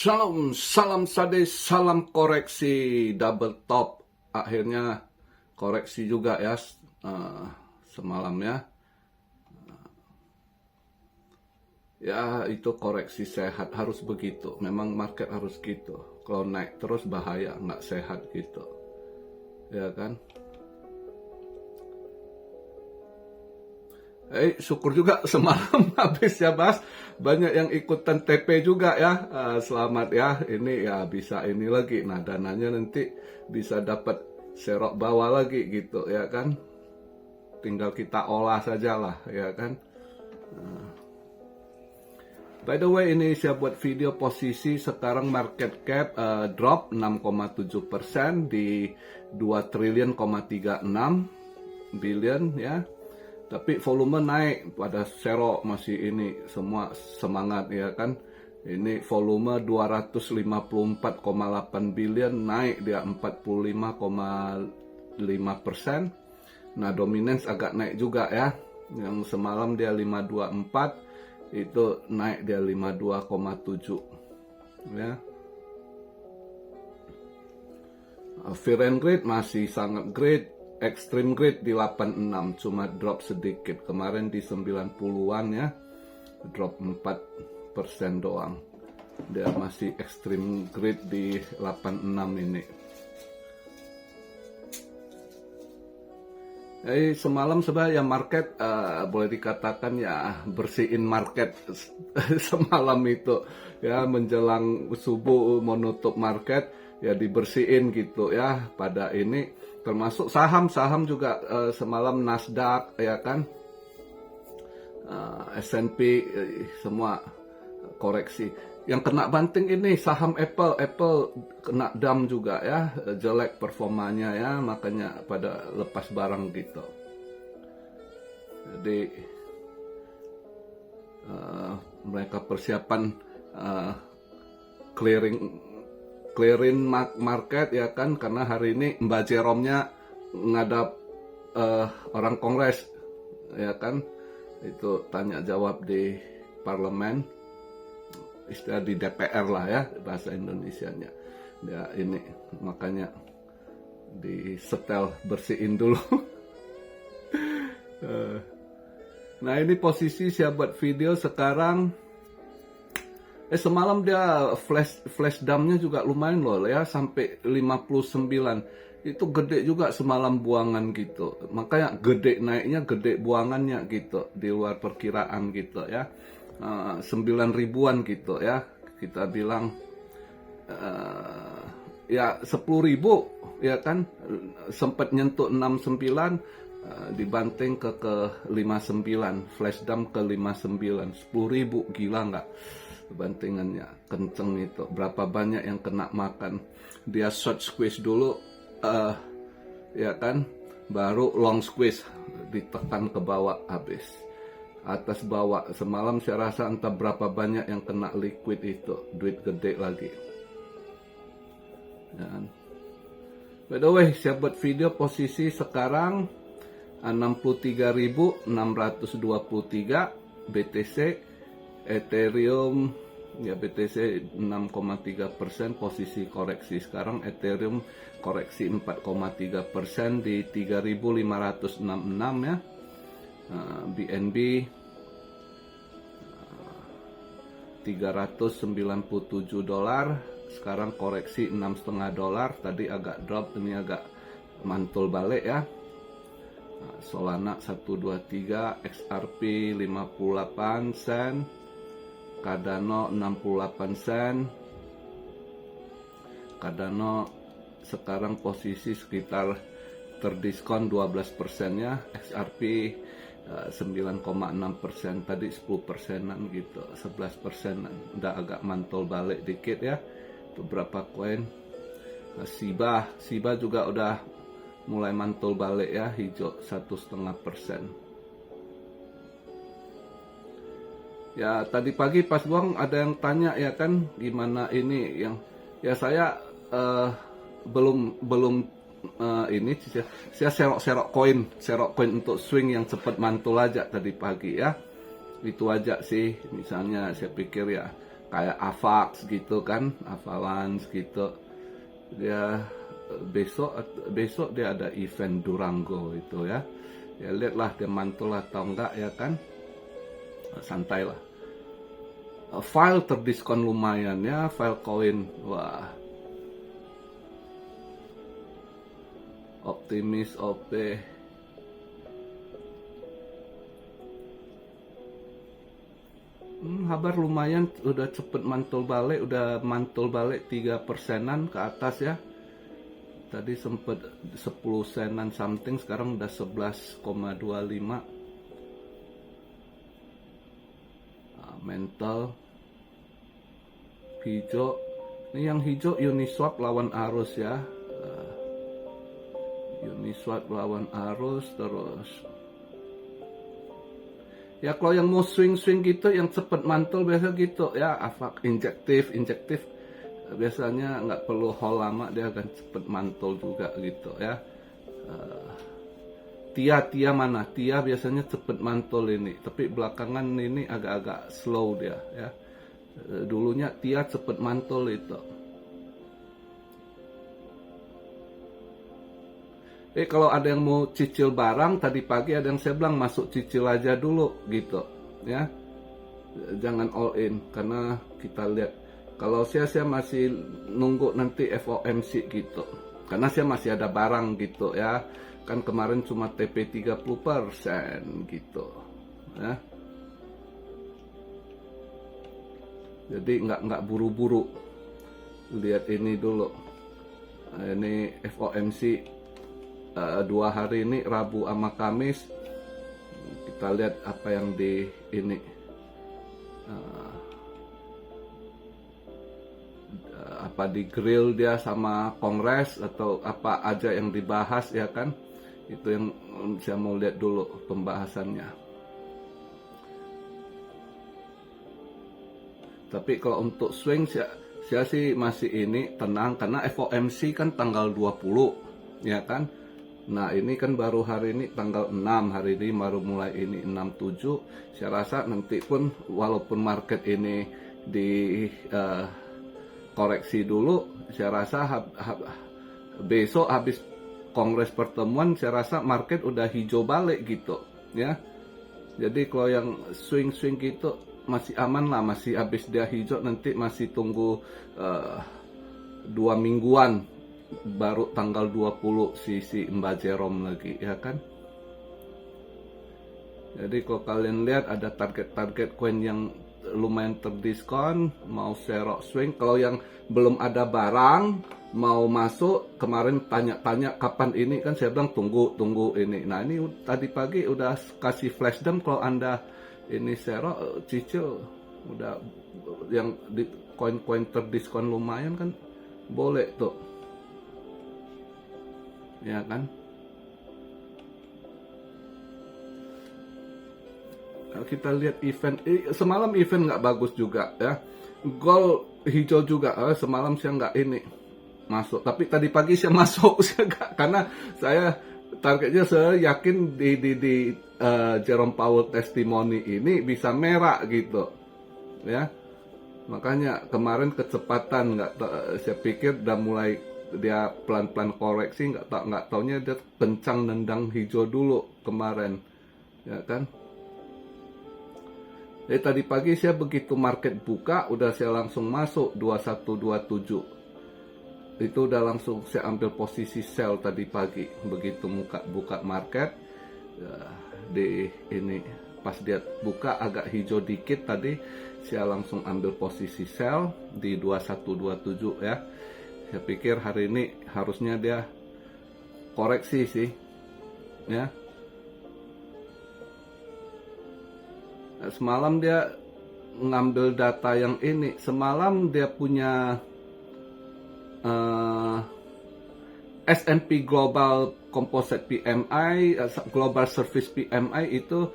Shalom, salam sade, salam koreksi double top. Akhirnya koreksi juga ya semalam ya. Ya itu koreksi sehat, harus begitu. Memang market harus gitu. Kalau naik terus bahaya, nggak sehat gitu. Ya kan? Syukur juga semalam habis ya Bas. Banyak yang ikutan TP juga ya. Selamat ya. Ini ya bisa ini lagi. Nah dananya nanti bisa dapat serok bawah lagi gitu ya kan. Tinggal kita olah saja lah ya kan. By the way ini saya buat video posisi sekarang market cap drop 6,7% di 2 triliun,36 billion ya. Tapi volume naik pada serok masih ini semua semangat ya kan. Ini volume 254,8 billion naik dia 45,5%. Nah dominance agak naik juga ya. Yang semalam dia 524 itu naik dia 52,7 ya. Fear and Greed masih sangat great. Extreme Greed di 86 cuma drop sedikit. Kemarin di 90-an ya. Drop 4% doang. Dia masih Extreme Greed di 86 ini. Semalam sebenarnya market boleh dikatakan ya bersihin market semalam itu ya menjelang subuh menutup market ya dibersihin gitu ya pada ini termasuk saham juga semalam Nasdaq ya kan S&P semua koreksi. Yang kena banting ini saham Apple kena dump juga ya, jelek performanya ya, makanya pada lepas barang gitu. Jadi mereka persiapan clearing market ya kan, karena hari ini Mbak Jerome-nya ngadap orang Kongres ya kan, itu tanya jawab di parlemen. Istilah di DPR lah ya bahasa Indonesianya ya, ini makanya disetel bersihin dulu. Nah ini posisi saya buat video sekarang semalam dia flash dumpnya juga lumayan loh ya, sampai 59 itu gede juga semalam buangan gitu, makanya gede naiknya gede buangannya gitu di luar perkiraan gitu ya. 9 ribuan gitu ya, kita bilang ya 10 ribu ya kan, sempat nyentuh 69 dibanting ke 59, flash dump ke 59, 10 ribu, gila nggak bantingannya, kenceng itu, berapa banyak yang kena makan. Dia short squeeze dulu ya kan, baru long squeeze ditekan ke bawah habis. Atas bawah semalam saya rasa entah berapa banyak yang kena liquid itu, duit gede lagi. Dan by the way saya buat video posisi sekarang 63.623 BTC, Ethereum ya BTC 6,3% posisi koreksi sekarang, Ethereum koreksi 4,3% di 3.566 ya. BNB 397 dolar, sekarang koreksi 6,5 dolar, tadi agak drop, ini agak mantul balik ya. Solana 123, XRP 58 sen, Cardano 68 sen. Cardano sekarang posisi sekitar terdiskon 12% ya, XRP 9,6%, tadi 10%-an gitu, 11%-an, udah agak mantul balik dikit ya beberapa koin. Shiba juga udah mulai mantul balik ya, hijau 1,5%. Ya tadi pagi pas buang ada yang tanya ya kan, gimana ini yang ya saya belum ini saya serok koin untuk swing yang cepat mantul aja tadi pagi ya, itu aja sih. Misalnya saya pikir ya kayak Avax gitu kan, Avalanche gitu. Dia besok dia ada event Durango itu ya. Ya lihatlah dia mantul atau enggak ya kan. Santai lah. File terdiskon lumayan ya, Filecoin. Wah. Optimis OP. Habar lumayan, udah cepet mantul balik, udah mantul balik 3%-an ke atas ya. Tadi sempet 10 senan something, sekarang udah 11,25. Mental hijau, ini yang hijau Uniswap lawan arus ya. Uniswap lawan arus terus. Ya kalau yang mau swing gitu, yang cepet mantul biasa gitu ya, Avax injektif biasanya nggak perlu hold lama, dia akan cepet mantul juga gitu ya. Tia mana? Tia biasanya cepet mantul ini, tapi belakangan ini agak-agak slow dia ya. Dulunya Tia cepet mantul itu. Kalau ada yang mau cicil barang, tadi pagi ada yang saya bilang masuk cicil aja dulu gitu ya. Jangan all in, karena kita lihat, kalau saya masih nunggu nanti FOMC gitu. Karena saya masih ada barang gitu ya. Kan kemarin cuma TP 30% gitu ya. Jadi nggak buru-buru. Lihat ini dulu. Ini FOMC 2 hari ini, Rabu sama Kamis. Kita lihat apa yang di ini apa di grill dia sama Kongres atau apa aja yang dibahas ya kan. Itu yang saya mau lihat dulu pembahasannya. Tapi kalau untuk swing saya sih masih ini tenang, karena FOMC kan tanggal 20 ya kan. Nah ini kan baru hari ini tanggal 6, hari ini baru mulai ini 6-7. Saya rasa nanti pun walaupun market ini di koreksi dulu, saya rasa besok habis Kongres pertemuan, saya rasa market udah hijau balik gitu ya. Jadi kalau yang swing gitu masih aman lah, masih habis dia hijau, nanti masih tunggu 2 mingguan baru tanggal 20 si Mbak Jerome lagi ya kan. Jadi kalau kalian lihat ada target coin yang lumayan terdiskon, mau serok swing. Kalau yang belum ada barang mau masuk, kemarin tanya-tanya kapan ini, kan saya bilang tunggu ini. Nah ini tadi pagi udah kasih flash dump, kalau Anda ini serok cicil udah yang di koin-koin terdiskon lumayan kan boleh tuh ya kan. Kita lihat event, semalam event nggak bagus juga ya. Gold hijau juga, semalam saya nggak ini masuk, tapi tadi pagi saya masuk karena saya targetnya, saya yakin di Jerome Powell testimoni ini bisa merah gitu ya. Makanya kemarin kecepatan saya pikir udah mulai dia pelan-pelan koreksi, nggak taunya dia kencang nendang hijau dulu kemarin ya kan. Jadi tadi pagi saya begitu market buka udah saya langsung masuk 2127, itu udah langsung saya ambil posisi sell tadi pagi. Begitu buka market di ini, pas dia buka agak hijau dikit tadi, saya langsung ambil posisi sell di 2127 ya. Saya pikir hari ini harusnya dia koreksi sih ya. Semalam dia ngambil data yang ini, semalam dia punya S&P Global Composite PMI, Global Service PMI itu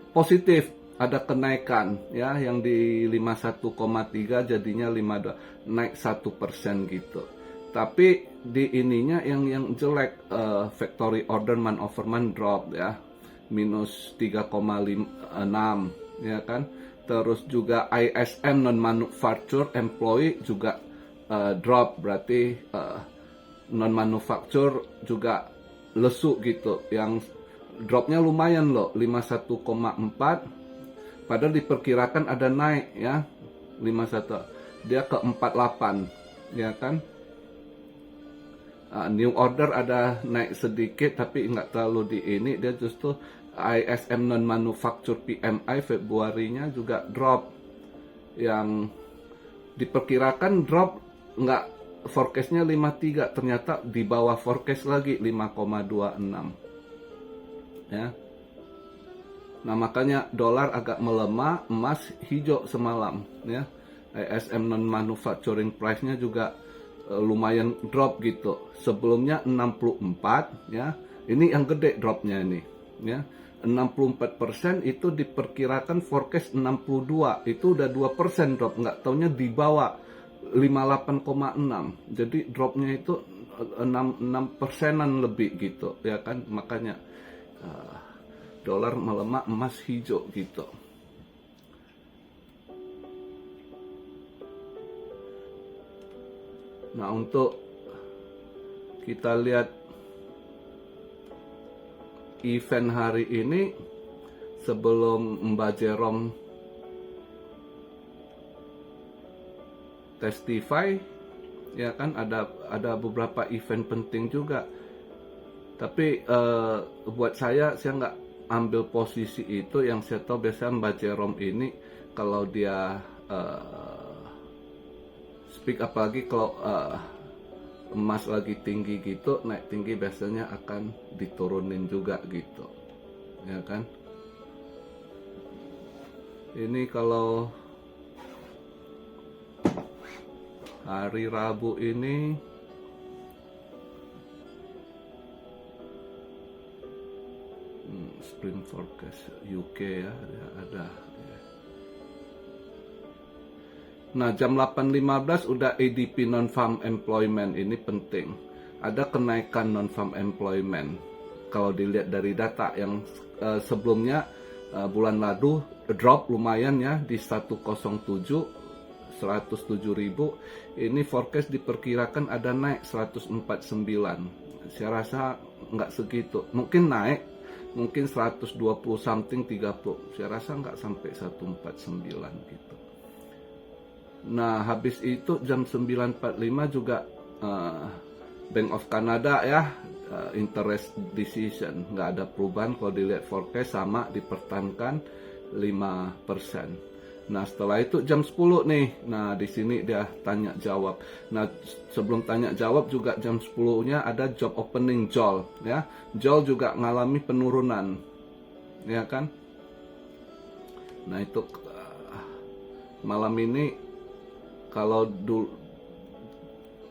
positif, ada kenaikan ya, yang di 51,3 jadinya 52, naik 1% gitu. Tapi di ininya yang jelek, factory order month over month drop ya, minus 3,6 ya kan. terus juga ISM non manufacture employee juga drop, berarti non manufacture juga lesu gitu, yang dropnya lumayan loh, 51,4, padahal diperkirakan ada naik ya, 51 dia ke 48 ya kan. New order ada naik sedikit tapi nggak terlalu di ini, dia justru ISM non manufacture PMI Februarinya juga drop, yang diperkirakan drop, nggak forecastnya 53, ternyata di bawah forecast lagi 5,26 ya. Nah makanya dolar agak melemah, emas hijau semalam ya. ISM non manufacturing price-nya juga lumayan drop gitu. Sebelumnya 64 ya. Ini yang gede dropnya ini ya. 64% itu diperkirakan forecast 62. Itu udah 2% drop, nggak taunya di bawah 58,6. Jadi dropnya itu 6%-an lebih gitu ya kan. Makanya dolar melemah, emas hijau gitu. Nah untuk kita lihat event hari ini, sebelum Mbak Jerome testify ya kan, ada beberapa event penting juga. Tapi buat saya nggak ambil posisi itu. Yang saya tahu biasanya Mbak Jerome ini kalau dia speak, apalagi kalau emas lagi tinggi gitu, naik tinggi, biasanya akan diturunin juga gitu ya kan. Ini kalau hari Rabu ini spring forecast UK ya, ada. Nah, jam 8.15 udah ADP non-farm employment, ini penting. Ada kenaikan non-farm employment. Kalau dilihat dari data yang sebelumnya bulan lalu drop lumayan ya di 107 ribu. Ini forecast diperkirakan ada naik 149. Saya rasa nggak segitu. Mungkin naik, mungkin 120 something 30. Saya rasa nggak sampai 149 gitu. Nah, habis itu jam 9.45 juga Bank of Canada ya, interest decision. Nggak ada perubahan kalau dilihat forecast, sama dipertahankan 5%. Nah, setelah itu jam 10 nih. Nah, di sini dia tanya jawab. Nah, sebelum tanya jawab juga jam 10-nya ada job opening JOL ya. JOL juga ngalami penurunan. Ya kan? Nah, itu malam ini kalau dulu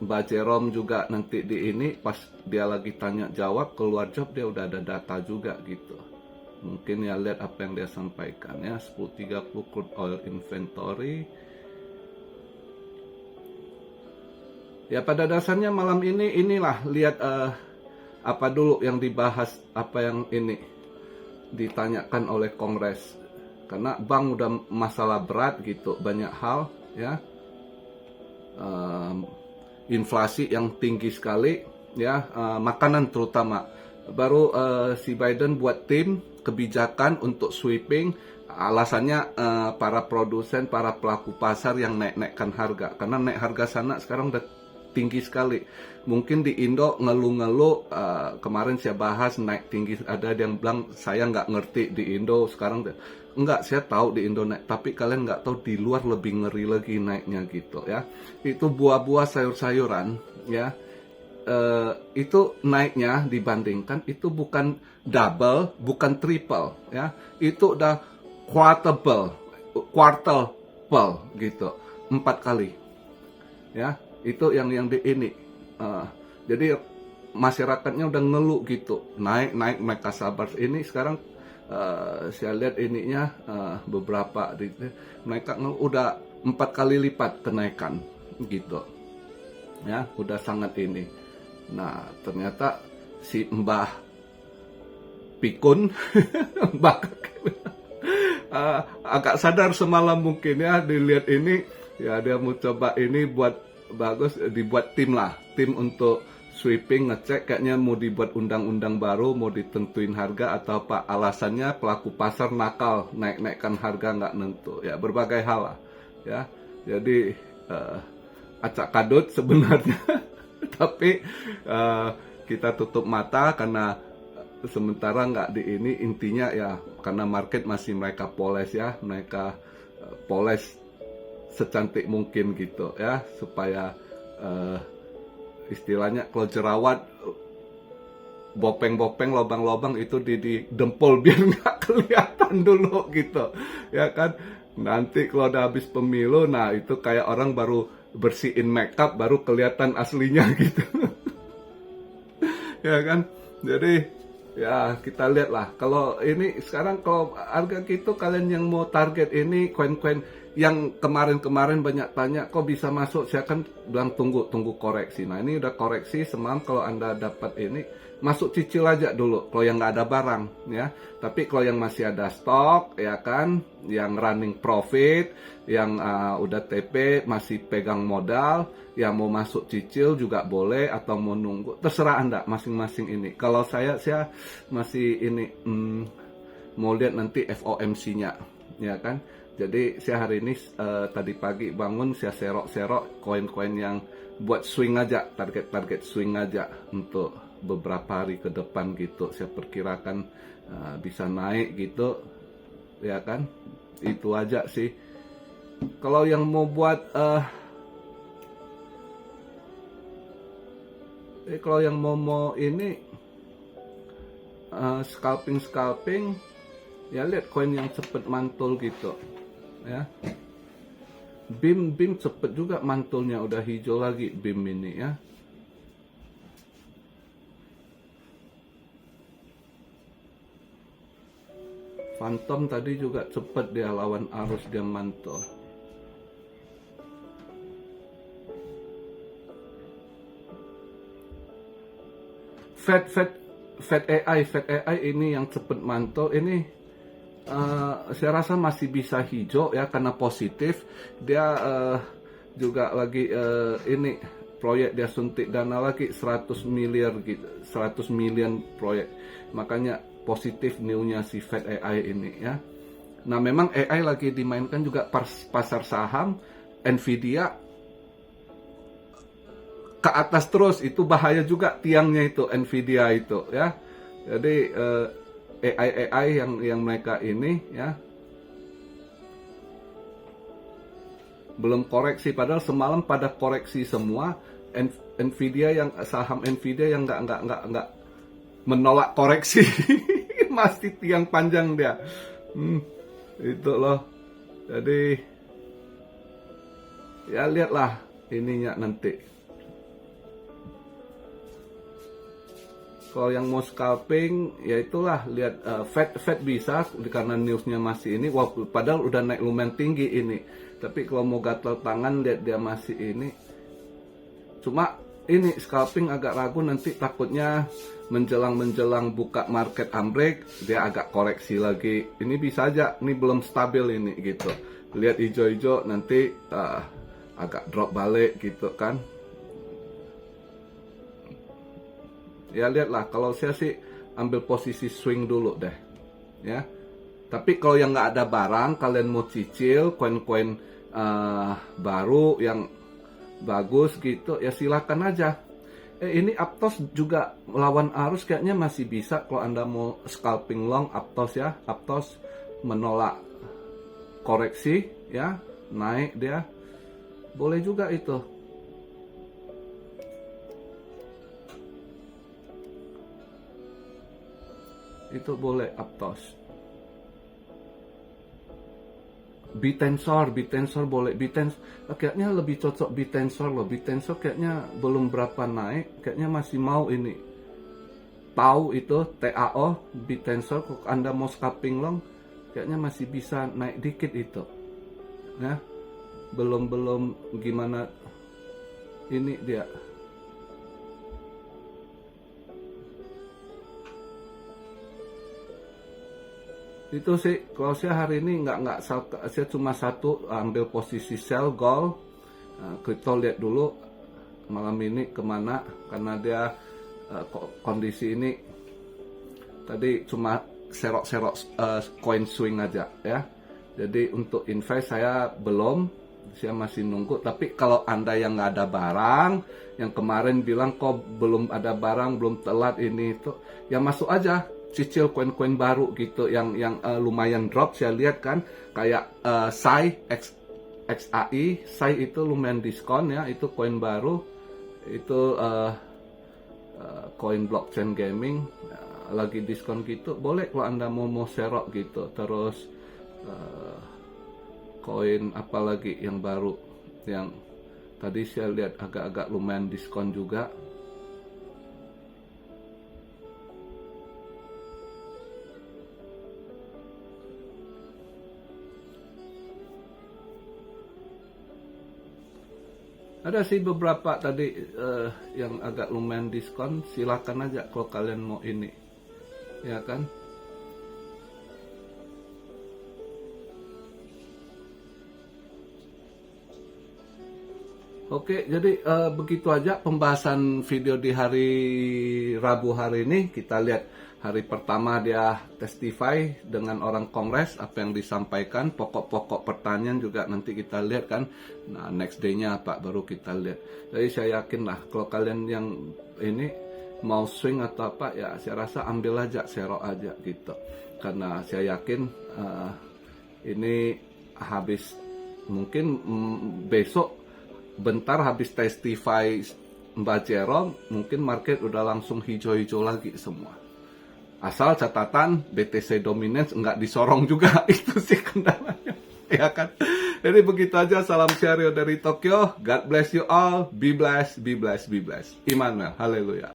Mbak Jerome juga nanti di ini pas dia lagi tanya jawab keluar job, dia udah ada data juga gitu. Mungkin ya lihat apa yang dia sampaikan ya. 10.30 crude oil inventory. Ya pada dasarnya malam ini inilah lihat apa dulu yang dibahas, apa yang ini ditanyakan oleh Kongres. Karena bank udah masalah berat gitu, banyak hal ya. Inflasi yang tinggi sekali ya, makanan terutama. Baru si Biden buat tim kebijakan untuk sweeping, alasannya para produsen, para pelaku pasar yang naik-naikkan harga, karena naik harga sana sekarang udah tinggi sekali. Mungkin di Indo ngeluh-ngeluh, kemarin saya bahas naik tinggi, ada yang bilang saya nggak ngerti di Indo sekarang. Enggak, saya tahu di Indo naik, tapi kalian nggak tahu di luar lebih ngeri lagi naiknya gitu ya. Itu buah-buah, sayur-sayuran ya, itu naiknya dibandingkan itu bukan double, bukan triple ya, itu udah quartable gitu, 4 kali ya. Itu yang di ini. Jadi masyarakatnya udah ngeluh gitu, naik mereka sabar. Ini sekarang saya lihat ininya beberapa mereka udah 4 kali lipat kenaikan gitu ya, udah sangat ini. Nah ternyata si Mbah Pikun Mbah agak sadar semalam mungkin ya dilihat ini, ya dia mau coba ini buat bagus, dibuat tim lah, tim untuk sweeping, ngecek, kayaknya mau dibuat undang-undang baru, mau ditentuin harga atau apa. Alasannya pelaku pasar nakal, naik-naikkan harga nggak nentu, ya berbagai hal lah, ya. Jadi acak kadut sebenarnya, tapi kita tutup mata karena sementara nggak di ini, intinya ya karena market masih mereka poles ya, mereka poles secantik mungkin gitu ya, supaya istilahnya kalau jerawat bopeng-bopeng, lobang-lobang itu di dempul biar nggak kelihatan dulu gitu ya kan. Nanti kalau udah habis pemilu, nah itu kayak orang baru bersihin makeup baru kelihatan aslinya gitu. Ya kan, jadi ya kita lihat lah. Kalau ini sekarang kalau harga gitu, kalian yang mau target ini koin-koin yang kemarin-kemarin banyak tanya kok bisa masuk, saya kan bilang tunggu koreksi. Nah ini udah koreksi semalam, kalau anda dapat ini masuk cicil aja dulu kalau yang nggak ada barang ya. Tapi kalau yang masih ada stok ya kan, yang running profit, yang udah TP masih pegang modal, ya mau masuk cicil juga boleh atau mau nunggu, terserah anda masing-masing ini. Kalau saya masih ini mau lihat nanti FOMC-nya ya kan. Jadi saya hari ini tadi pagi bangun, saya serok koin-koin yang buat swing aja, target swing aja untuk beberapa hari ke depan gitu. Saya perkirakan bisa naik gitu ya kan. Itu aja sih. Kalau yang mau buat kalau yang mau ini scalping ya, lihat koin yang cepet mantul gitu ya. BIM cepet juga mantulnya, udah hijau lagi BIM ini ya. Phantom tadi juga cepet dia lawan arus, dia mantul. Fed AI ini yang cepet mantul ini. Saya rasa masih bisa hijau ya karena positif. Dia juga lagi ini proyek, dia suntik dana lagi 100 miliar gitu, 100 million proyek. Makanya positif new-nya si Fed AI ini ya. Nah memang AI lagi dimainkan juga pasar saham. Nvidia ke atas terus, itu bahaya juga tiangnya itu Nvidia itu ya. Jadi AI yang mereka ini ya belum koreksi, padahal semalam pada koreksi semua. Nvidia, yang saham Nvidia yang nggak menolak koreksi. Masih tiang panjang dia. Itu loh. Jadi ya lihatlah ininya nanti. Kalau yang mau scalping, ya itulah lihat Fed bisa karena newsnya masih ini, padahal udah naik lumayan tinggi ini. Tapi kalau mau gatal tangan, lihat dia masih ini. Cuma ini scalping agak ragu, nanti takutnya menjelang buka market ambrek dia agak koreksi lagi. Ini bisa aja, ini belum stabil ini gitu. Lihat hijau-hijau nanti agak drop balik gitu kan. Ya lihatlah, kalau saya sih ambil posisi swing dulu deh ya. Tapi kalau yang nggak ada barang, kalian mau cicil koin-koin baru yang bagus gitu ya, silakan aja. Ini Aptos juga melawan arus kayaknya masih bisa kalau anda mau scalping long Aptos ya. Aptos menolak koreksi ya, naik dia, boleh juga itu. Itu boleh Aptos. Bitensor boleh. Kayaknya lebih cocok Bitensor loh. Bitensor kayaknya belum berapa naik, kayaknya masih mau ini. Tahu itu TAO Bitensor, kalau anda mau scalping long kayaknya masih bisa naik dikit itu. Ya. Belum gimana ini dia. Itu sih kalau saya hari ini nggak saya cuma satu ambil posisi sell gold. Kripto lihat dulu malam ini kemana, karena dia kondisi ini tadi cuma serok-serok coin swing aja ya. Jadi untuk invest saya belum, saya masih nunggu. Tapi kalau Anda yang nggak ada barang, yang kemarin bilang kok belum ada barang, belum telat ini itu, ya masuk aja, cicil koin-koin baru gitu yang lumayan drop. Saya lihat kan kayak XAI, SAI itu lumayan diskon ya, itu koin baru, itu koin blockchain gaming lagi diskon gitu. Boleh kalau Anda mau serok gitu. Terus koin apa lagi yang baru yang tadi saya lihat agak-agak lumayan diskon juga. Ada sih beberapa tadi yang agak lumayan diskon. Silakan aja kalau kalian mau ini, ya kan? Oke, jadi begitu aja pembahasan video di hari Rabu hari ini. Kita lihat hari pertama dia testify dengan orang Kongres, apa yang disampaikan, pokok-pokok pertanyaan juga nanti kita lihat kan. Nah, next day-nya apa baru kita lihat. Jadi saya yakin lah kalau kalian yang ini mau swing atau apa ya, saya rasa ambil aja, serok aja gitu. Karena saya yakin ini habis mungkin besok bentar habis testify Mbak Jerome, mungkin market udah langsung hijau-hijau lagi semua. Asal catatan BTC dominance nggak disorong juga, itu sih kendalanya, ya kan? Jadi begitu aja, salam Syario dari Tokyo. God bless you all, be blessed, be blessed, be blessed. Immanuel, haleluya.